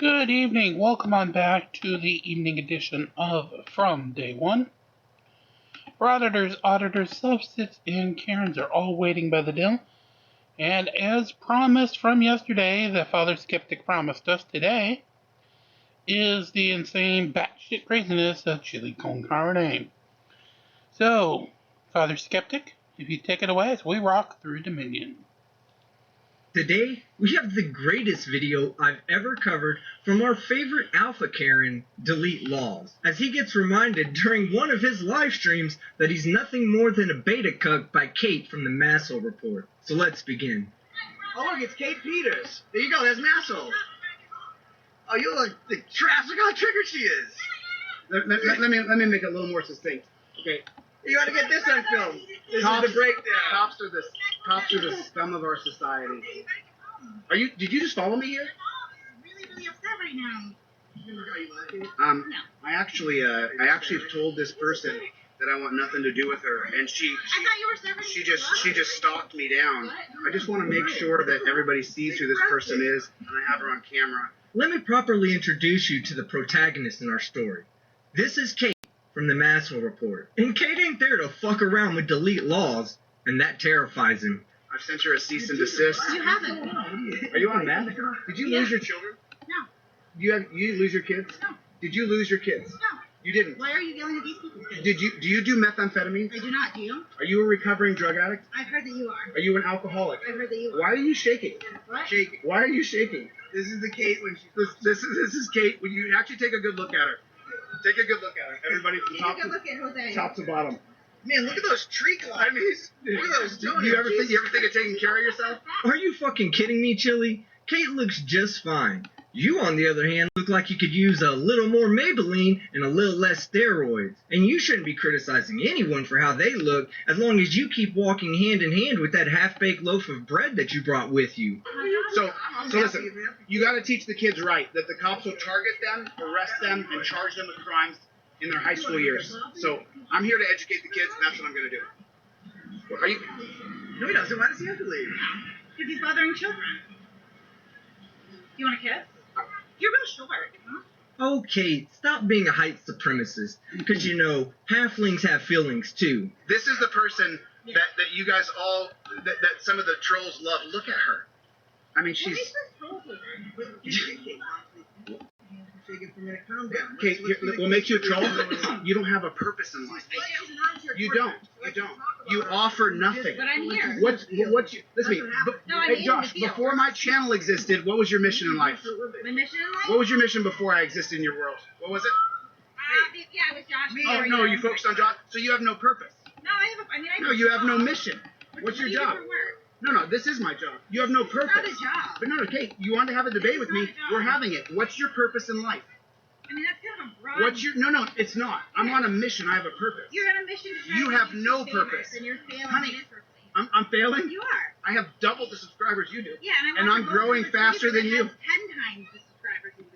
Good evening. Welcome on back to the evening edition of From Day One. Our auditors, substitutes, and Karens are all waiting by the dill. And as promised from yesterday, the Father Skeptic promised us today, is the insane batshit craziness of chili con carne. So, Father Skeptic, if you take it away as we rock through Dominion. Today, we have the greatest video I've ever covered from our favorite Alpha Karen, Delete Laws, as he gets reminded during one of his live streams that he's nothing more than a beta cuck by Kate from the Massel Report. So let's begin. Oh look, it's Kate Peters. There you go, there's Massel. Oh, you look the trash. Look how triggered she is. Let me make it a little more succinct. Okay. You gotta get this on film. This is the breakdown. Cops are the scum of our society. Did you just follow me here? I'm really upset right now. No. I actually have told this person that I want nothing to do with her, and I thought you were serving. she just stalked me down. I just want to make sure that everybody sees who this person is, and I have her on camera. Let me properly introduce you to the protagonist in our story. This is Kate from the Massel Report. And Kate ain't there to fuck around with Delete Laws, and that terrifies him. I've sent her a cease and desist. You haven't. Are you on meth? Did you lose your children? No. You lose your kids? No. Did you lose your kids? No. You didn't. Why are you yelling at these people? Do you do methamphetamine? I do not. Do you? Are you a recovering drug addict? I've heard that you are. Are you an alcoholic? I've heard that you are. Why are you shaking? What? Shaking. Why are you shaking? This is the Kate when she This is Kate. When you actually take a good look at her. Take a good look at her. Everybody from Take a good look at Jose. top to bottom. Man, look at those tree climbs. I mean, Look at those do you ever think of taking care of yourself? Are you fucking kidding me, Chili? Kate looks just fine. You, on the other hand, look like you could use a little more Maybelline and a little less steroids. And you shouldn't be criticizing anyone for how they look as long as you keep walking hand in hand with that half-baked loaf of bread that you brought with you. So listen, you got to teach the kids right that the cops will target them, arrest them, and charge them with crimes in their high school years. So I'm here to educate the kids, and that's what I'm going to do. Are you? No, he doesn't. Why does he have to leave? Because he's bothering children. You want a kiss? You're real short, huh? Oh, Kate, stop being a height supremacist. Because, you know, halflings have feelings, too. This is the person that you guys all that some of the trolls love. Look at her. I mean, she's. Shaking for a minute. Calm down. Kate, what makes you a troll? You don't have a purpose in life. You don't. You offer nothing. But I'm here. What's you? Listen to me. No, I Hey, mean, Josh, the deal. before my channel existed, what was your mission in life? My mission in life? What was your mission before I existed in your world? What was it? Yeah, it was Josh. Oh, no, you focused on Josh, so you have no purpose. No, I No, you have no mission. What's your job? No, this is my job. You have no purpose. It's not a job. But no, Kate, you want to have a debate with me? We're having it. What's your purpose in life? I mean, that's kind of a broad... No, it's not. I'm on a mission. I have a purpose. You're on a mission to try You to have be no famous, purpose. And you're failing Honey, miserably. I'm failing? You are. I have double the subscribers you do. Yeah, And I I'm growing faster than you. 10 times the subscribers you do.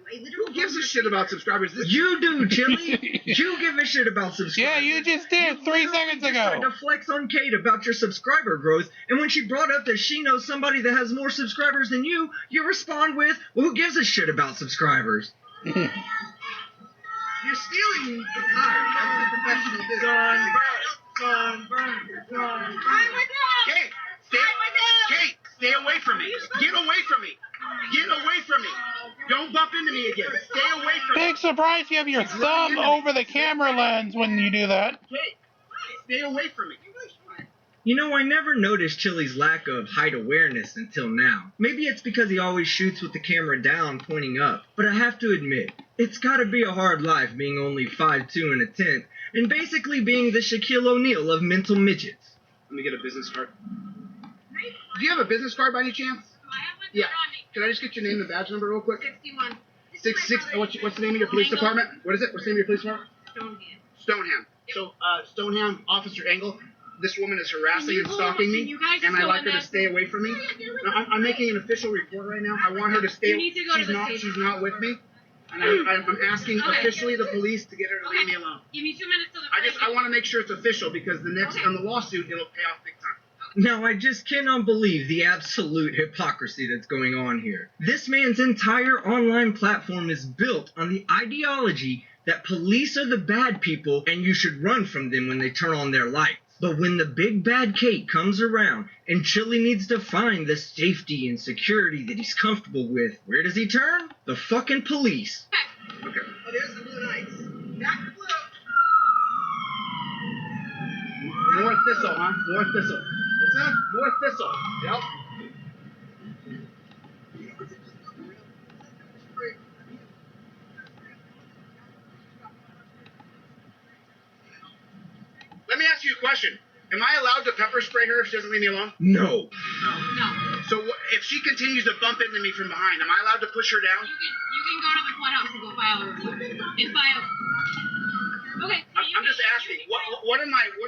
Who gives a shit about subscribers? You do, Chili. You give a shit about subscribers. Yeah, you just did 3 seconds Tried ago. to flex on Kate about your subscriber growth, and when she brought up that she knows somebody that has more subscribers than you, you respond with, well, who gives a shit about subscribers? You're stealing the car. That's the professional business. Sunburn. Kate, stay away from me. Get away from me. Get away from me. Don't bump into me again. Stay away from me. Big surprise you have your thumb over the camera lens when you do that. Kate, stay away from me. You know, I never noticed Chili's lack of height awareness until now. Maybe it's because he always shoots with the camera down, pointing up. But I have to admit, it's gotta be a hard life being only 5'2" and a tenth, and basically being the Shaquille O'Neal of mental midgets. Let me get a business card. Do you have a business card by any chance? Yeah. Can I just get your name and badge number real quick? 61. 66. What's the name of your police department? What is it? What's the name of your police department? Stoneham. So, Stoneham, Officer Engel. This woman is harassing and stalking me, and I'd like her to stay away from me. No, I'm making an official report right now. I want her to stay. She's not with me, and I'm asking officially the police to get her to leave me alone. Give me 2 minutes till the I want to make sure it's official because the next on the lawsuit it'll pay off big time. Now, I just cannot believe the absolute hypocrisy that's going on here. This man's entire online platform is built on the ideology that police are the bad people and you should run from them when they turn on their lights. But when the big bad Kate comes around and Chili needs to find the safety and security that he's comfortable with, where does he turn? The fucking police. Okay. Oh, there's the blue lights. Back to blue. More thistle, huh? More thistle. What's that? More thistle. Yep. Let me ask you a question. Am I allowed to pepper spray her if she doesn't leave me alone? No. No. So if she continues to bump into me from behind, am I allowed to push her down? You can go to the courthouse and go file a report. And file. Okay. I'm just asking. What are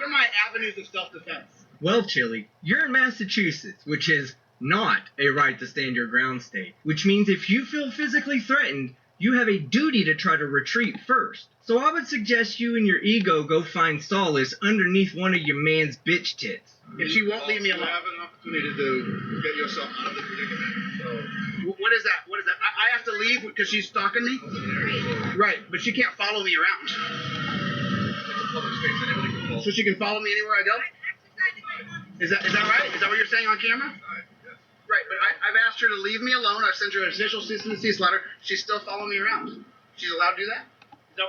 my avenues of self-defense? Well, Chili, you're in Massachusetts, which is not a right to stand your ground state, which means if you feel physically threatened, you have a duty to try to retreat first. So I would suggest you and your ego go find solace underneath one of your man's bitch tits. If she won't leave me alone. You have an opportunity to get yourself out of the predicament. So, What is that? What is that? I have to leave because she's stalking me? Right, but she can't follow me around. it's a public space. Anybody can follow. So she can follow me anywhere I go? Is that right? Is that what you're saying on camera? Right, but I've asked her to leave me alone. I've sent her an official cease and desist letter. She's still following me around. She's allowed to do that?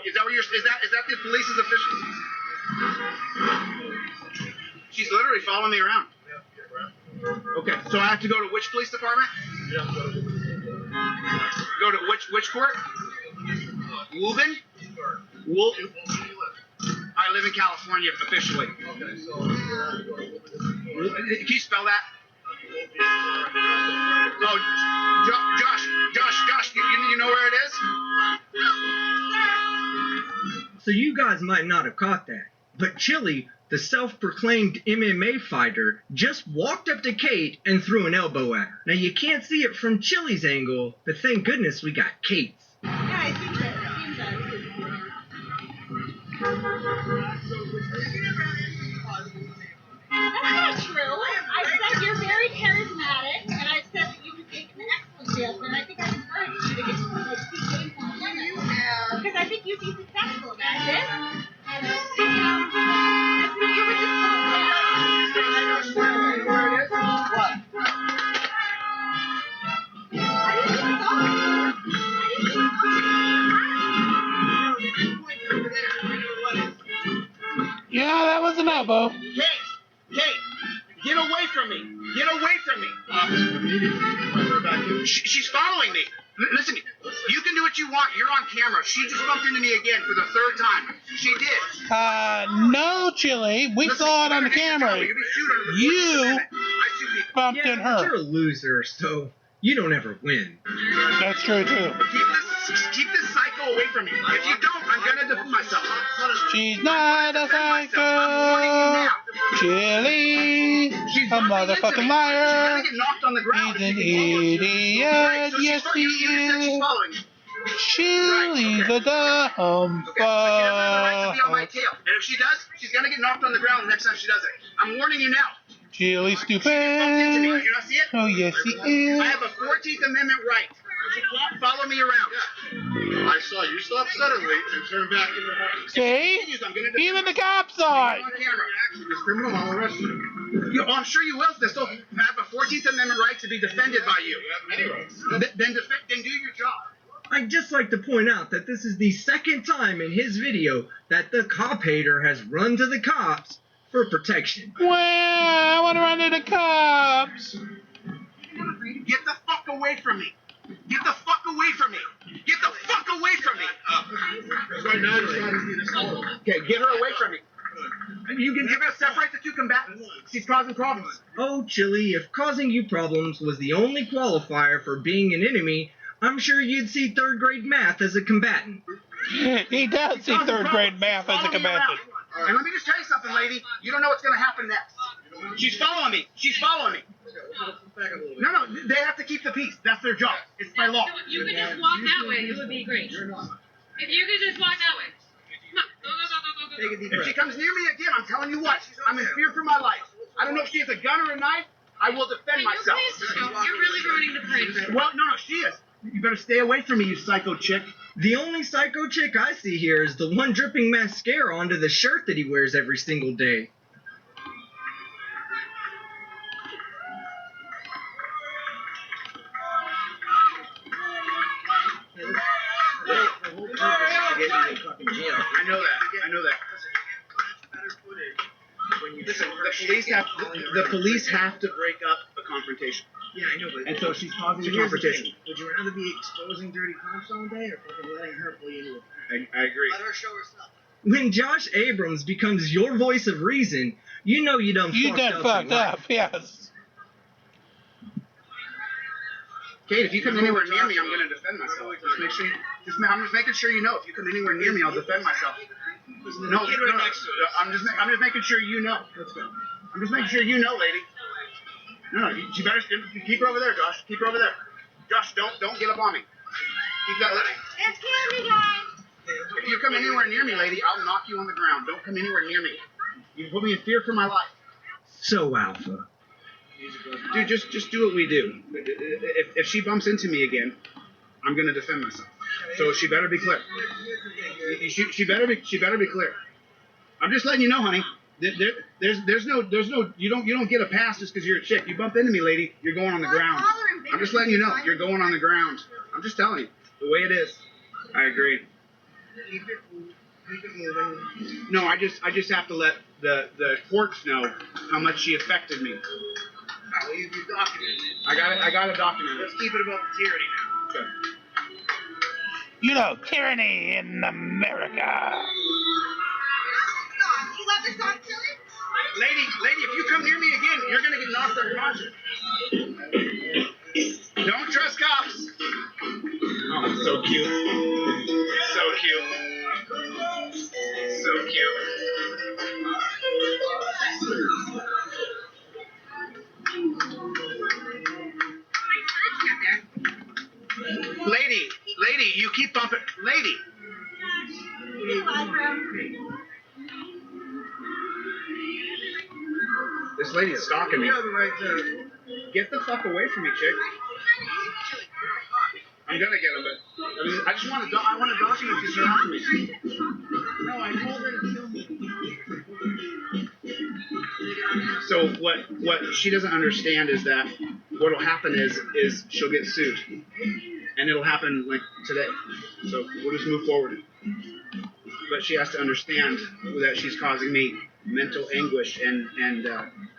Is that what you're? Is that the police's official? She's literally following me around. Okay, so I have to go to which police department? Go to which court? Woburn? I live in California officially. Okay, so Can you spell that? Oh, Josh, you know where it is? So you guys might not have caught that, but Chili, the self-proclaimed MMA fighter, just walked up to Kate and threw an elbow at her. Now you can't see it from Chili's angle, but thank goodness we got Kate's. Yeah, I think that. That's not true. I said you're very charismatic, and I said that you would make an excellent salesman. I think I encouraged you to get see game from women. Because I think you'd be successful at this. And that's what you were just Yeah, that was an elbow. Kate, get away from me. Get away from me. She's following me. Listen, you can do what you want. You're on camera. She just bumped into me again for the third time. She did. No, Chili. We saw it on the camera. You bumped in her. You're a loser, so you don't ever win. That's true, too. Keep this psycho away from me. If you don't, I'm gonna defend myself. She's not a I'm warning you psycho. now. Chili. She's A bumping into motherfucking me. She's liar. gonna get knocked on the ground. He's an if she continues. idiot. Right, so Yes, he you said she's is. following me. Chili's a dumb Okay, but she doesn't have the right to be on my fuck. tail. And if she does, she's gonna get knocked on the ground the next time she does it. I'm warning you now. Chili She just bumped into me. stupid. You not see it? Oh, yes, he is. I have a 14th Amendment right. She can't follow me around. I saw you stop suddenly and turn back into her. See? I'm gonna defend Even the myself. cops saw it. On camera. It's criminal. I'll arrest you. I'm sure you will. Still have a 14th Amendment right to be defended by you. Many rights. Then do your job. I'd just like to point out that this is the second time in his video that the cop hater has run to the cops for protection. Well, I want to run to the cops. Get the fuck away from me. Get the fuck away from me. Get the fuck away from me. Right now, you're trying to be this whole. Okay, get her away from me. You're gonna separate the two combatants. She's causing problems. Oh, Chili, if causing you problems was the only qualifier for being an enemy, I'm sure you'd see third grade math as a combatant. He does see third grade math as a combatant. And let me just tell you something, lady. You don't know what's gonna happen next. She's following me. She's following me. No, they have to keep the peace. That's their job. It's by law. You could just walk that way. It would be great. If you could just walk that way. Come on. Go. If she comes near me again, I'm telling you what. I'm in fear for my life. I don't know if she has a gun or a knife. I will defend myself. You're really ruining the parade, Chris. Well, no, she is. You better stay away from me, you psycho chick. The only psycho chick I see here is the one dripping mascara onto the shirt that he wears every single day. I know that. Listen, the police have to break up a confrontation. Yeah, I know, but... And so she's causing So the here's the confrontation. thing. Would you rather be exposing dirty cops all day or fucking letting her pull you into it? I agree. Let her show herself. When Josh Abrams becomes your voice of reason, you know you done You fucked done up. fucked in life. up, yes. Kate, if you come anywhere near me, I'm going to defend myself. Just make sure I'm just making sure you know. If you come anywhere near me, I'll defend myself. No, I'm just making sure you know. Let's go. I'm just making sure you know, lady. No, you better keep her over there, Josh. Keep her over there. Josh, don't get up on me. Keep that. It's candy, guys. If you come anywhere near me, lady, I'll knock you on the ground. Don't come anywhere near me. You put me in fear for my life. So alpha. Dude, just do what we do. If she bumps into me again, I'm gonna defend myself. So she better be clear. She better be clear. I'm just letting you know, honey. There's no you don't get a pass just because you're a chick. You bump into me, lady, you're going on the ground. I'm just letting you know you're going on the ground. I'm just telling you the way it is. I agree. Keep it moving. No, I just have to let the courts know how much she affected me. Oh, you documented it. I got it documented. Let's keep it above the tyranny now. Okay. You know, tyranny in America. You love this song, Tilly? Lady, if you come near me again, you're gonna get knocked unconscious. Don't trust cops. Oh, so cute. So cute. So cute. Lady, you keep bumping. Lady. This lady is stalking me. You have the right to... Get the fuck away from me, chick. I'm gonna get him, but I just want to. I want to document you surrounding me. No, I told her to kill me. So what she doesn't understand is that what'll happen is she'll get sued, and it'll happen like today. So we'll just move forward. But she has to understand that she's causing me mental anguish and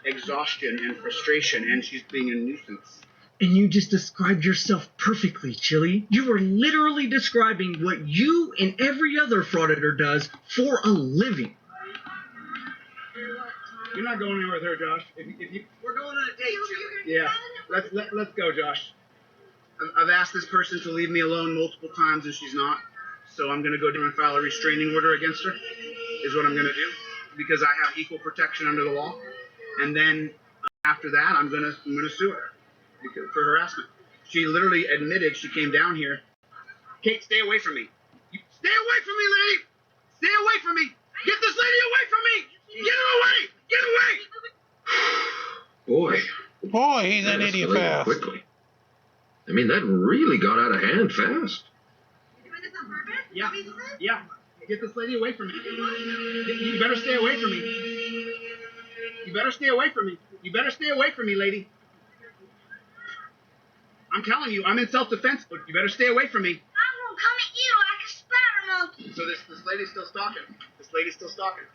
exhaustion and frustration, and she's being a nuisance. And you just described yourself perfectly, Chili. You were literally describing what you and every other frauditor does for a living. You're not going anywhere with her, Josh. If you, We're going on a date, Chili. yeah, let's go, Josh. I've asked this person to leave me alone multiple times, and she's not. So I'm gonna go down and file a restraining order against her. Is what I'm gonna do, because I have equal protection under the law. And then after that, I'm gonna sue her for harassment. She literally admitted she came down here. Kate, stay away from me. Stay away from me, lady. Stay away from me. Get this lady away from me. Get her away. Get away. Boy, Boy, he's that an idiot escalated fast. quickly. I mean, that really got out of hand fast. You doing this on purpose? Yeah. Is that what you said? Yeah. Get this lady away from me. You better stay away from me. You better stay away from me. You better stay away from me, lady. I'm telling you, I'm in self-defense, but you better stay away from me. I won't come at you like a spider monkey. So this lady's still stalking. This lady's still stalking.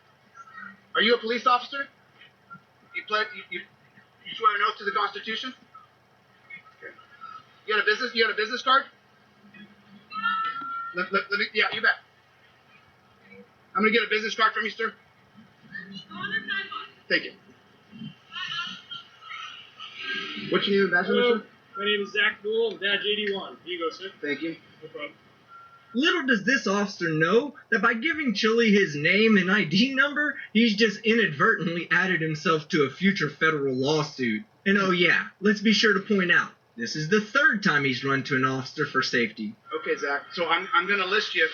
Are you a police officer? You swear an oath to the Constitution? Okay. You got a business card? Let me, yeah, you bet. I'm gonna get a business card from you, sir. Thank you. What's your name, Ambassador, sir? My name is Zach Newell. I'm Badge 81. Here you go, sir. Thank you. No problem. Little does this officer know that by giving Chili his name and ID number, he's just inadvertently added himself to a future federal lawsuit. And oh yeah, let's be sure to point out, This is the third time he's run to an officer for safety. Okay, Zach. So I'm gonna list you.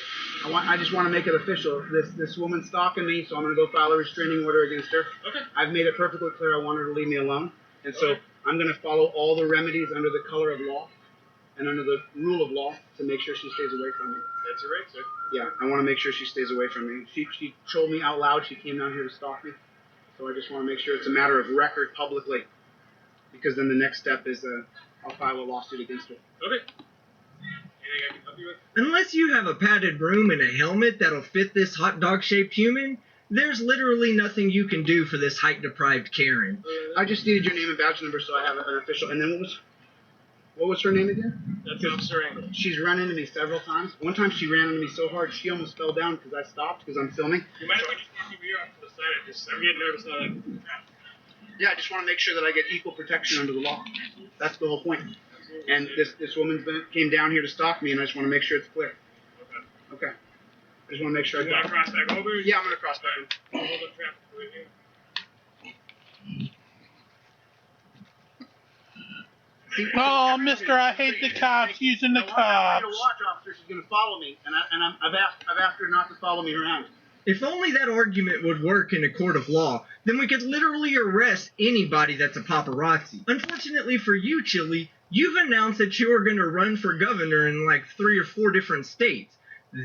I just want to make it official. This woman's stalking me, so I'm gonna go file a restraining order against her. Okay. I've made it perfectly clear I want her to leave me alone, and so I'm gonna follow all the remedies under the color of law and under the rule of law to make sure she stays away from me. That's your right, sir. Yeah, I want to make sure she stays away from me. She told me out loud she came down here to stalk me, so I just want to make sure it's a matter of record publicly, because then the next step is I'll file a lawsuit against her. Okay. Anything I can help you with? Unless you have a padded room and a helmet that'll fit this hot dog-shaped human, there's literally nothing you can do for this height-deprived Karen. I just needed your name and badge number so I have an official. And then what was her name again? That's Officer Angle. She's run into me several times. One time she ran into me so hard she almost fell down because I stopped because I'm filming. You mind if we just keep you off to the side? I'm getting nervous now. Yeah, I just want to make sure that I get equal protection under the law. That's the whole point. And this woman came down here to stalk me, and I just want to make sure it's clear. Okay. I just want to make sure You want to cross back over? Yeah, I'm going to cross back over. Hold the traffic right here. Oh, mister, I hate the cops using the I cops. need a watch officer. She's going to follow me, and I've asked her not to follow me around. If only that argument would work in a court of law, then we could literally arrest anybody that's a paparazzi. Unfortunately for you, Chili, you've announced that you are going to run for governor in like 3 or 4 different states.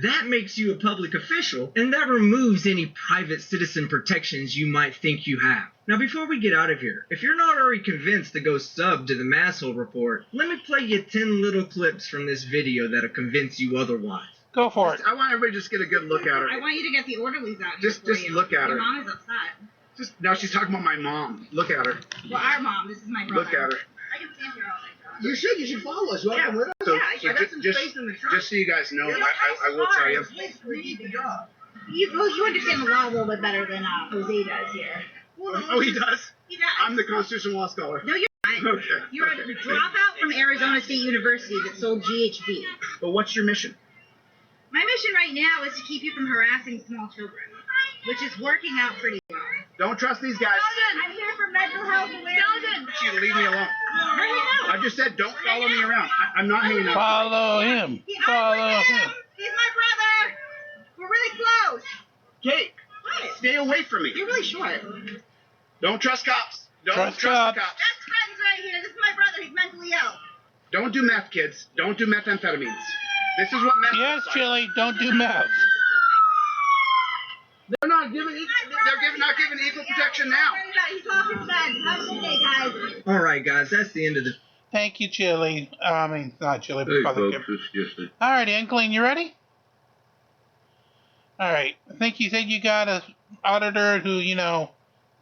That makes you a public official, and that removes any private citizen protections you might think you have. Now, before we get out of here, if you're not already convinced to go sub to the Masshole Report, let me play you 10 little clips from this video that'll convince you otherwise. Go for it. I want everybody to just get a good look at her. I want you to get the orderlies out here Just for you. look at her. Your mom is upset. Now she's talking about my mom. Look at her. Well, our mom. This is my brother. Look at her. I can stand here all night. You should. You should follow us. You want to come with us? So, I got some space in the truck. just so you guys know, Yeah, I will tell you. We need to go. You understand the law a little bit better than Jose does here. Oh, he does? He does. I'm the constitutional law scholar. No, you're not. Okay. You're a dropout from Arizona State University that sold GHB. But what's your mission? My mission right now is to keep you from harassing small children, which is working out pretty well. Don't trust these guys. I'm here for mental health awareness. You to leave me alone. Where'd he go? I just said don't follow me around. I'm not hanging out. Follow him. I'm with Follow him. He's my brother. We're really close. Kate, What? stay away from me. You're really short. Don't trust cops. Don't Trust trust cops. the cops. Best friends right here. This is my brother. He's mentally ill. Don't do meth, kids. Don't do methamphetamines. This is what meth Yes, looks like. Chili, don't do meth. They're not giving not giving equal protection now. He's off his bed. How's your day, guys? Alright guys, that's the end of the... Thank you, Chili. I mean, not Chili, but Hey, Father folks, Kip. it's just a... All right, Inkling, you ready? All right. I think you said you got an auditor who,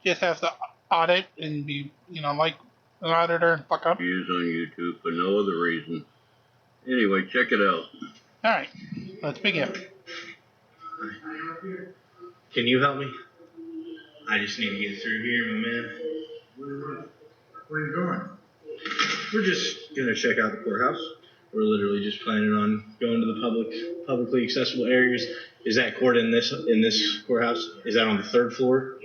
just has to audit and be, like an auditor and fuck up. He is on YouTube for no other reason. Anyway, check it out. All right. Let's begin. Can you help me? I just need to get through here, my man. Where are you going? We're just gonna check out the courthouse. We're literally just planning on going to the publicly accessible areas. Is that court in this courthouse? Is that on the 3rd floor?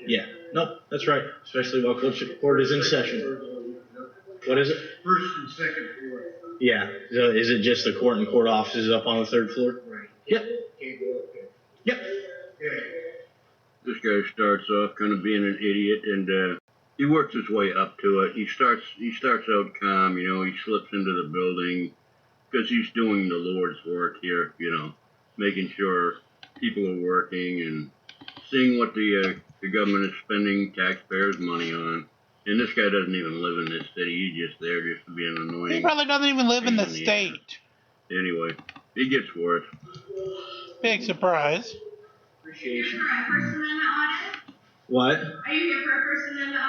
Yeah. Nope, that's right. Especially while court is in session. What is it? First and second floor. Yeah. So is it just the court and court offices up on the 3rd floor? Right. Yep. Can't go up there. Yep. Yeah. This guy starts off kind of being an idiot, and he works his way up to it. He starts out calm, he slips into the building because he's doing the Lord's work here, making sure people are working and seeing what the government is spending taxpayers' money on. And this guy doesn't even live in this city. He's just there just to be an annoying. He probably doesn't even live in the pain in the state. Anyway, he gets worse. Big surprise. Appreciation. For a First Amendment audit? What? Are you here for a First Amendment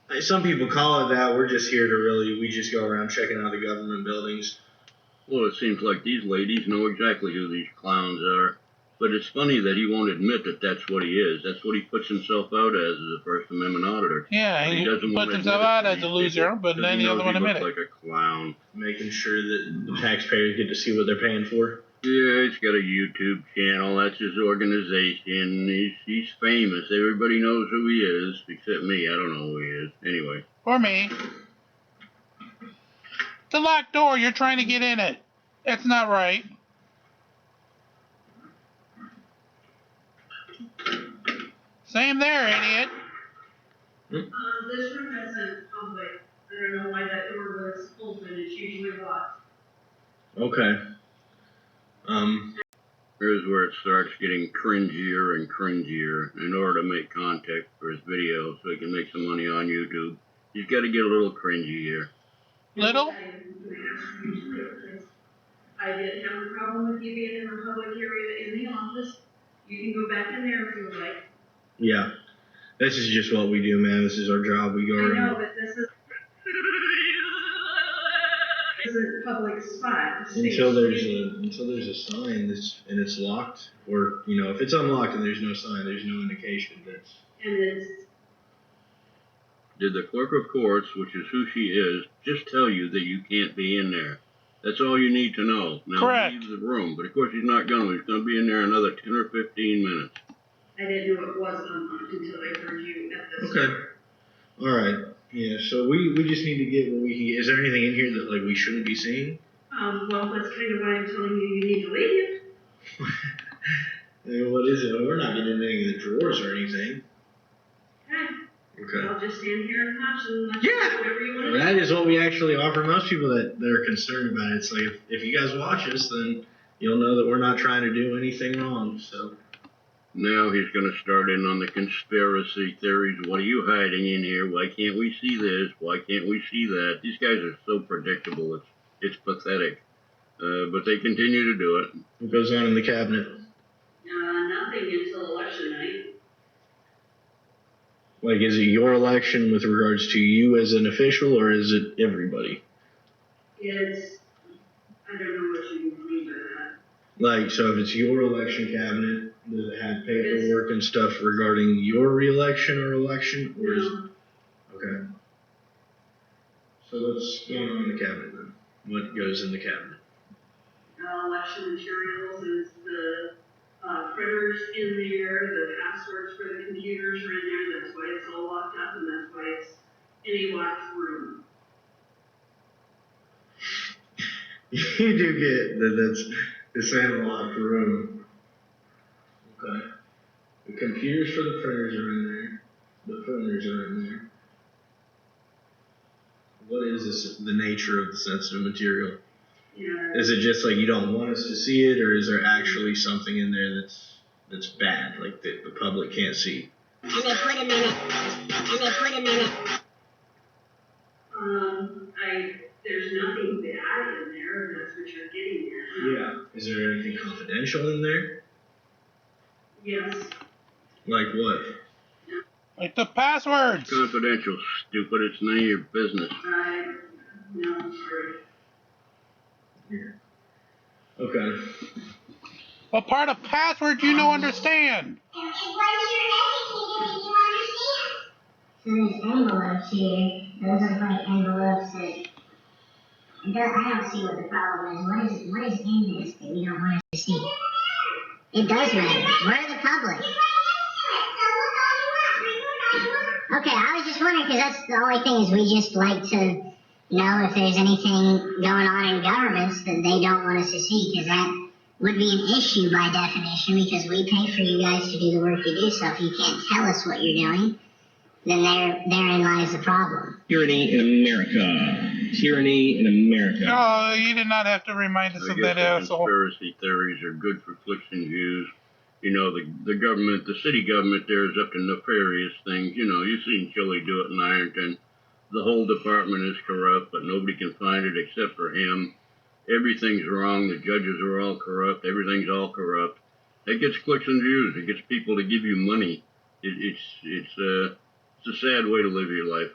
audit? Some people call it that. We're just here to we just go around checking out the government buildings. Well, it seems like these ladies know exactly who these clowns are. But it's funny that he won't admit that that's what he is. That's what he puts himself out as a First Amendment auditor. Yeah, But he doesn't want puts to himself admit it out to as these a loser, people but because then he doesn't want to knows admit he it. looks like a clown. Making sure that the taxpayers get to see what they're paying for. Yeah, he's got a YouTube channel. That's his organization. He's famous. Everybody knows who he is, except me. I don't know who he is. Anyway. Or me. The locked door, you're trying to get in it. That's not right. Same there, idiot. This room isn't public. I don't know why that door was open. It's usually locked. Okay. Here's where it starts getting cringier and cringier. In order to make contact for his video so he can make some money on YouTube, he's got to get a little cringy here. Little? I didn't have a problem with you being in the public area in the office. You can go back in there if you would like. Yeah. This is just what we do, man. This is our job. We go I know, around. but this is a public spot. Until there's a sign and it's locked, or if it's unlocked and there's no sign, there's no indication that's. And it's. Did the clerk of courts, which is who she is, just tell you that you can't be in there? That's all you need to know. Now Correct. leave the room, but of course he's not going to. He's going to be in there another 10 or 15 minutes. I didn't know it was unlocked until I heard you at this. Okay. All right. Yeah. So we just need to get what we can get. Is there anything in here that we shouldn't be seeing? Well, that's kind of why I'm telling you need to leave. What is it? We're not getting into any of the drawers or anything. Okay. I'll just stand here and watch and let you do whatever you want to do. That is what we actually offer most people that are concerned about it. It's like, if you guys watch us, then you'll know that we're not trying to do anything wrong. So Now he's going to start in on the conspiracy theories. What are you hiding in here? Why can't we see this? Why can't we see that? These guys are so predictable. It's pathetic. But they continue to do it. what goes on in the cabinet? Nothing until election night. Is it your election with regards to you as an official, or is it everybody? It's, I don't know what you mean by that. So if it's your election cabinet, does it have paperwork and stuff regarding your re-election or election, or is it? Okay. So what's going on in the cabinet then? What goes in the cabinet? Election materials is the printers in there, the passwords for the computers are in there, that's why it's all locked up, and that's why it's in a locked room. You do get that it's in a locked room. Okay. The computers for the printers are in there. The printers are in there. What is this, the nature of the sensitive material? Yeah. Is it just you don't want us to see it, or is there actually something in there that's bad, that the public can't see? And they put him in it. There's nothing bad in there, if that's what you're getting at. Yeah. Is there anything confidential in there? Yes. Like what? Like the passwords. Confidential, stupid. It's none of your business. No, I'm sorry. Here. Okay. What part of password you don't understand? And what is your educated, you don't understand? So there's envelopes here. Those are like envelopes that. I don't see what the problem is. What is in this that we don't want us to see? It does matter. We're the public. Okay, I was just wondering, because that's the only thing is we just like to know if there's anything going on in governments that they don't want us to see, because that would be an issue by definition, because we pay for you guys to do the work you do, so if you can't tell us what you're doing, then therein lies the problem. Tyranny in America. Tyranny in America. No, you did not have to remind us of that asshole. Conspiracy theories are good for clicks and views. The government, the city government there is up to nefarious things. You've seen Chile do it in Ironton. The whole department is corrupt, but nobody can find it except for him. Everything's wrong. The judges are all corrupt. Everything's all corrupt. It gets clicks and views. It gets people to give you money. It's a sad way to live your life.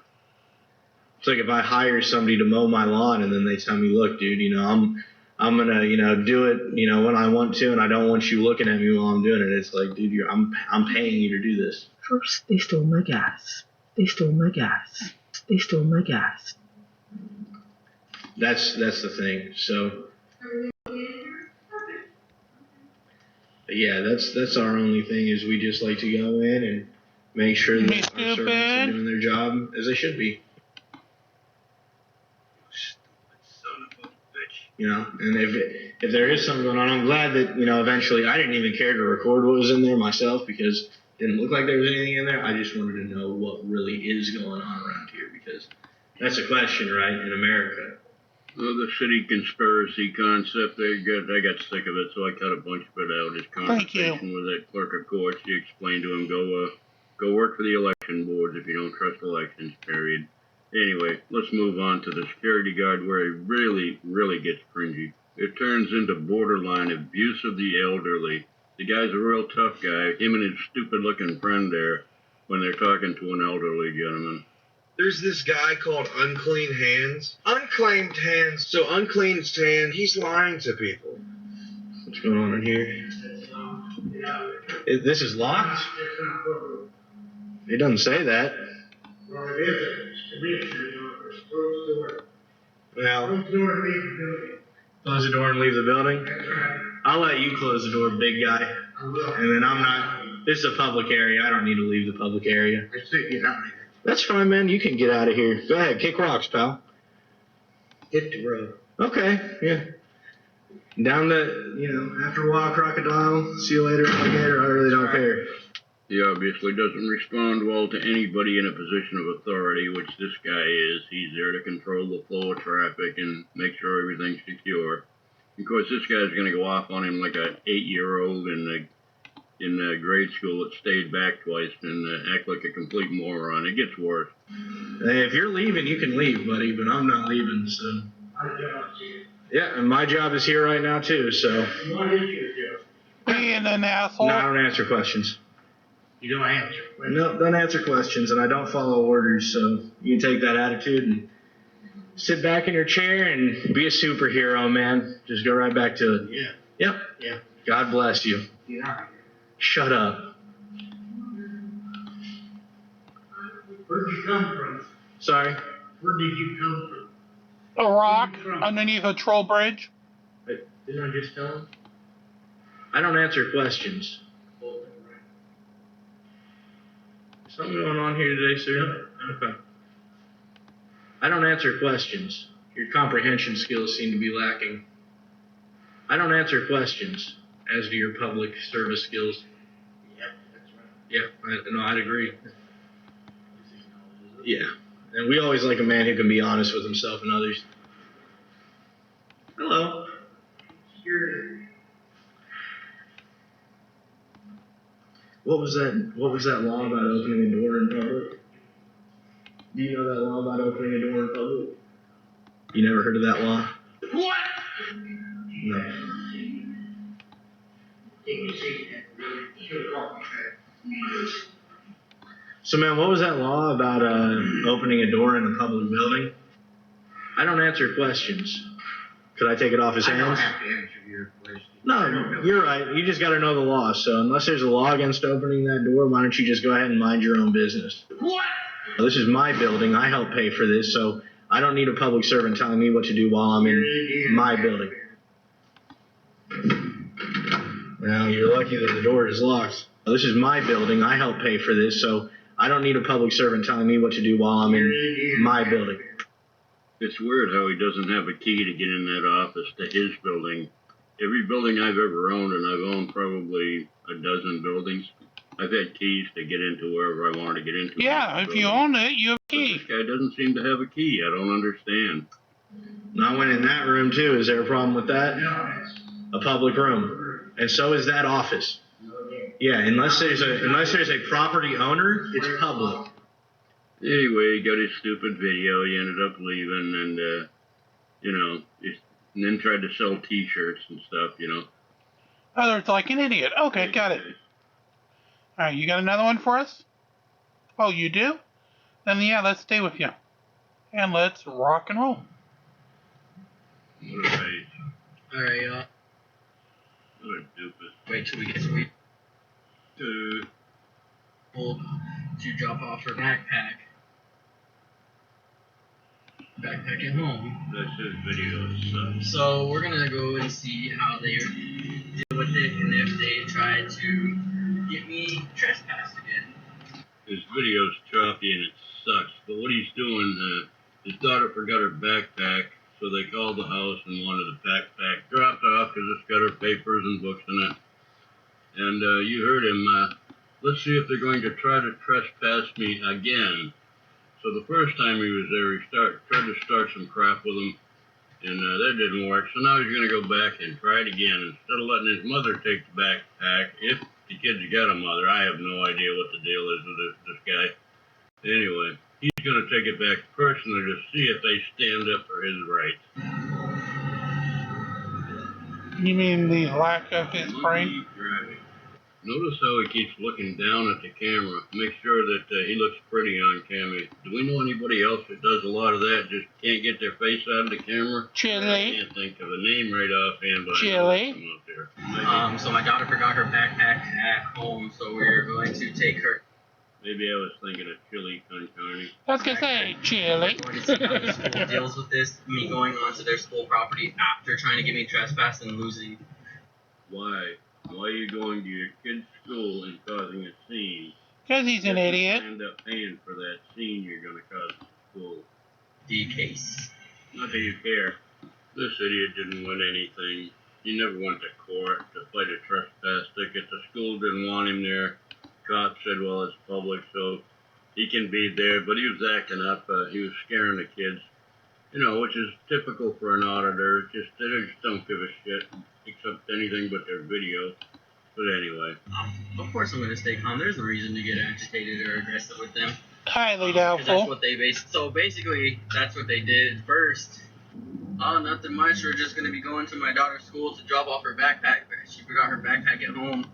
It's like if I hire somebody to mow my lawn and then they tell me, look, dude, I'm gonna, do it, when I want to, and I don't want you looking at me while I'm doing it. It's like, dude, I'm paying you to do this. First, they stole my gas. They stole my gas. They stole my gas. That's the thing. So, yeah, that's our only thing is we just like to go in and make sure that our servants are doing their job as they should be. So You know, and if there is something going on, I'm glad that, you know, eventually I didn't even care to record what was in there myself because it didn't look like there was anything in there. I just wanted to know what really is going on around here because that's a question, right, in America. Well, the city conspiracy concept, I got sick of it, so I cut a bunch of it out. His conversation with that clerk of court, she explained to him, go work for the election boards if you don't trust elections, period. Anyway, let's move on to the security guard where it really, really gets cringy. It turns into borderline abuse of the elderly. The guy's a real tough guy, him and his stupid-looking friend there, when they're talking to an elderly gentleman. There's this guy called Unclean Hands. Unclaimed Hands. So Unclean's Hand, he's lying to people. What's going on in here? This is locked? It doesn't say that. Well, it isn't. It's close the door. Well, Close the door and leave the building. close the door and leave the building? That's right. I'll let you close the door, big guy. I will. And then I'm not. This is a public area. I don't need to leave the public area. I say get out of here. That's fine, man. You can get out of here. Go ahead. Kick rocks, pal. Hit the road. Okay. Yeah. Down the, you know, after a while, crocodile. See you later, alligator. I really don't care. He obviously doesn't respond well to anybody in a position of authority, which this guy is. He's there to control the flow of traffic and make sure everything's secure. Of course, this guy's going to go off on him like an 8-year-old in grade school that stayed back twice and act like a complete moron. It gets worse. Hey, if you're leaving, you can leave, buddy, but I'm not leaving, so. Yeah, and my job is here right now, too, so. What is your job? Being an asshole. No, I don't answer questions. You don't answer. No, don't answer questions, and I don't follow orders, so you can take that attitude and sit back in your chair and be a superhero, man. Just go right back to it. Yeah. Yep. Yeah. God bless you. Get out of here. Shut up. Where'd you come from? Sorry. Where did you come from? A rock underneath a troll bridge. Wait, didn't I just tell him? I don't answer questions. Something going on here today, sir? Okay. I don't answer questions. Your comprehension skills seem to be lacking. I don't answer questions, as do your public service skills. Yeah, that's right. Yeah, I'd agree. Yeah, and we always like a man who can be honest with himself and others. Hello. What was that law about opening a door in public? Do you know that law about opening a door in public? You never heard of that law? What? No. So, man, what was that law about opening a door in a public building? I don't answer questions. Could I take it off his hands? I don't have to answer your question. No, you're right. You just got to know the law. So unless there's a law against opening that door, why don't you just go ahead and mind your own business? What? This is my building. I help pay for this, so I don't need a public servant telling me what to do while I'm in my building. Now, you're lucky that the door is locked. This is my building. I help pay for this, so I don't need a public servant telling me what to do while I'm in my building. It's weird how he doesn't have a key to get in that office to his building. Every building I've ever owned, and I've owned probably a dozen buildings, I've had keys to get into wherever I wanted to get into. Yeah, if you own it, you have a key. This guy doesn't seem to have a key. I don't understand. I went in that room, too. Is there a problem with that? A public room. And so is that office. Yeah, unless there's a property owner, it's public. Anyway, he got his stupid video. He ended up leaving, and and then tried to sell T-shirts and stuff. Oh, it's like an idiot. Okay, got it. All right, you got another one for us? Oh, you do? Then yeah, let's stay with you, and let's rock and roll. What a face. All right, y'all. What a doofus. Wait till we get to drop off her backpack at home. That's his video. So we're gonna go and see how they deal with it, and if they try to get me trespassed again. His video's choppy and it sucks. But what he's doing, his daughter forgot her backpack, So they called the house and wanted the backpack dropped off because it's got her papers and books in it. And you heard him, let's see if they're going to try to trespass me again. So the first time he was there, he tried to start some crap with him, and that didn't work. So now he's going to go back and try it again. Instead of letting his mother take the backpack, if the kid's got a mother, I have no idea what the deal is with this guy. Anyway, he's going to take it back personally to see if they stand up for his rights. You mean the lack of his brain? Driving. Notice how he keeps looking down at the camera. Make sure that he looks pretty on camera. Do we know anybody else that does a lot of that? Just can't get their face out of the camera? Chili. I can't think of a name right offhand, but Chili. I know out there. So my daughter forgot her backpack at home, so we're going to take her. Maybe I was thinking of chili con carne. I was going to say chili. We're going to see how the school deals with this, me going onto their school property after trying to get me trespassed and losing. Why? Why are you going to your kid's school and causing a scene? Because he's an idiot. End up paying for that scene you're going to cause at school. The case. Not that you care. This idiot didn't win anything. He never went to court to fight a trespass ticket. The school didn't want him there. Cop said, well, it's public, so he can be there. But he was acting up. He was scaring the kids. You know, which is typical for an auditor. They just don't give a shit, except anything but their video. But anyway. Of course I'm going to stay calm. There's no reason to get agitated or aggressive with them. Highly 'Cause doubtful. That's what they So basically, that's what they did first. Oh, nothing much. We're just going to be going to my daughter's school to drop off her backpack. She forgot her backpack at home.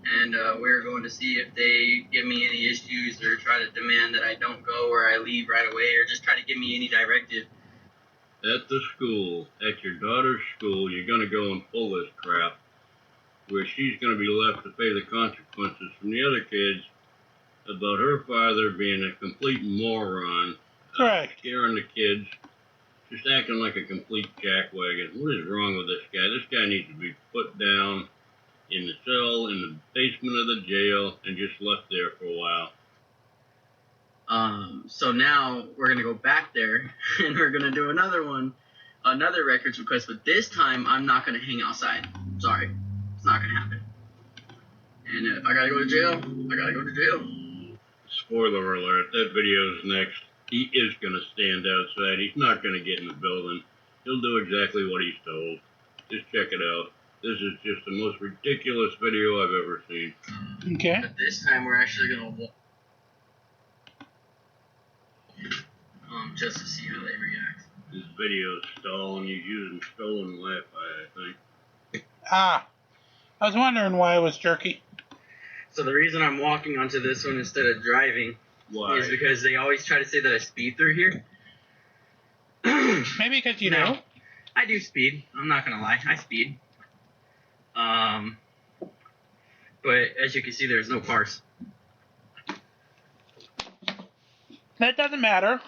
And we're going to see if they give me any issues or try to demand that I don't go or I leave right away or just try to give me any directive. At the school, at your daughter's school, you're going to go and pull this crap, where she's going to be left to pay the consequences from the other kids about her father being a complete moron. Correct. Scaring the kids, just acting like a complete jackwagon. What is wrong with this guy? This guy needs to be put down in the cell, in the basement of the jail, and just left there for a while. So now we're going to go back there, and we're going to do another records request, but this time I'm not going to hang outside. Sorry. It's not going to happen. And if I got to go to jail, I got to go to jail. Spoiler alert, that video's next. He is going to stand outside. He's not going to get in the building. He'll do exactly what he's told. Just check it out. This is just the most ridiculous video I've ever seen. Okay. But this time we're actually going to walk. Just to see how they react. This video's stalling. He's using stolen Wi-Fi, I think. Ah. I was wondering why it was jerky. So the reason I'm walking onto this one instead of driving is because they always try to say that I speed through here. Maybe because you know. I do speed. I'm not going to lie. I speed. But as you can see, there's no cars. That doesn't matter.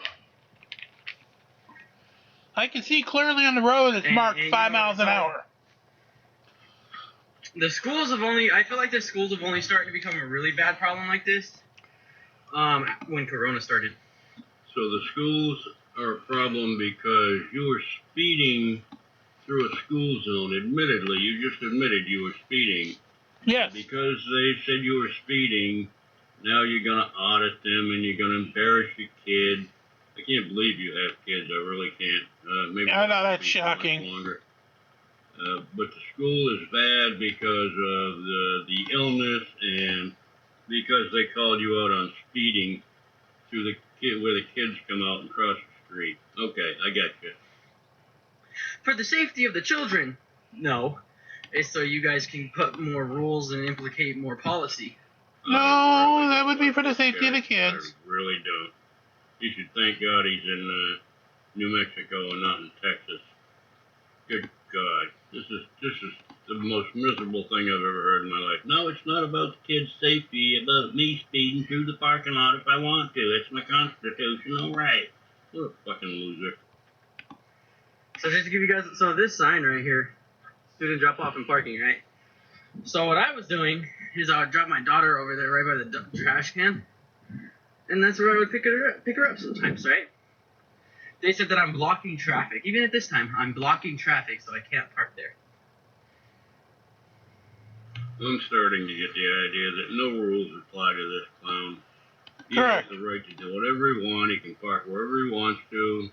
I can see clearly on the road it's marked 5 miles an hour. The schools have I feel like the schools have only started to become a really bad problem like this when Corona started. So the schools are a problem because you were speeding through a school zone. Admittedly, you just admitted you were speeding. Yes. Because they said you were speeding, now you're going to audit them and you're going to embarrass your kid. I can't believe you have kids. I really can't. Maybe I know, that's shocking. Longer. But the school is bad because of the illness and because they called you out on speeding through the where the kids come out and cross the street. Okay, I got you. For the safety of the children, no. It's so you guys can put more rules and implicate more policy. No, that would be for the safety of the kids. I really don't. You should thank God he's in New Mexico and not in Texas. Good God. This is the most miserable thing I've ever heard in my life. No, it's not about the kids' safety, it's about me speeding through the parking lot if I want to. It's my constitutional right. What a fucking loser. So just to give you guys some of this sign right here, student drop off and parking, right? So what I was doing is I would drop my daughter over there right by the trash can, and that's where I would pick her up sometimes, right? They said that I'm blocking traffic. Even at this time, I'm blocking traffic, so I can't park there. I'm starting to get the idea that no rules apply to this clown. He Correct. has the right to do whatever he wants. He can park wherever he wants to.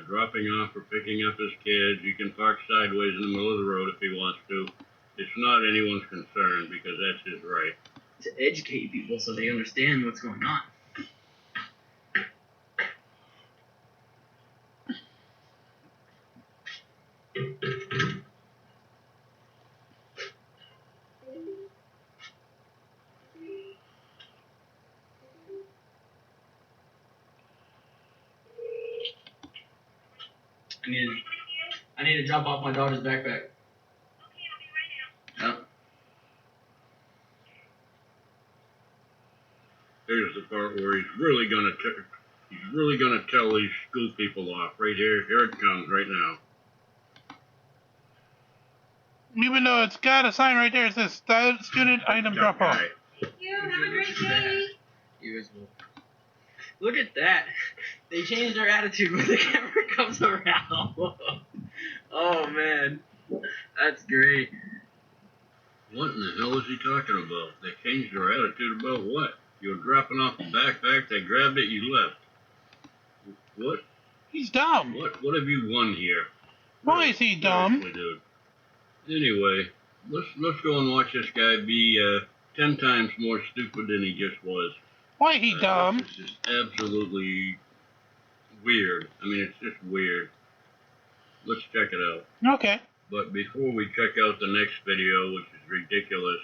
Dropping off or picking up his kids. He can park sideways in the middle of the road if he wants to. It's not anyone's concern because that's his right. To educate people so they understand what's going on. I need to drop off my daughter's backpack. Okay, I'll be right now. Here's the part where he's really gonna tell these school people off. Right here, here it comes right now. Even though it's got a sign right there that says student item drop off. Thank you. Have a great day. You as well. Look at that. They changed their attitude when the camera comes around. Oh, man. That's great. What in the hell is he talking about? They changed their attitude about what? You were dropping off the backpack, they grabbed it, you left. What? He's dumb. What have you won here? Why is he dumb? Seriously, dude. Anyway, let's go and watch this guy be 10 times more stupid than he just was. Why he dumb? This is absolutely weird. I mean, it's just weird. Let's check it out. Okay. But before we check out the next video, which is ridiculous,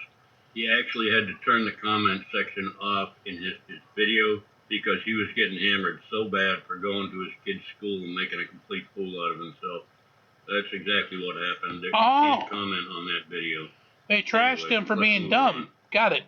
he actually had to turn the comment section off in his video because he was getting hammered so bad for going to his kid's school and making a complete fool out of himself. That's exactly what happened. There Oh. a comment on that video. They trashed him for being dumb. Got it.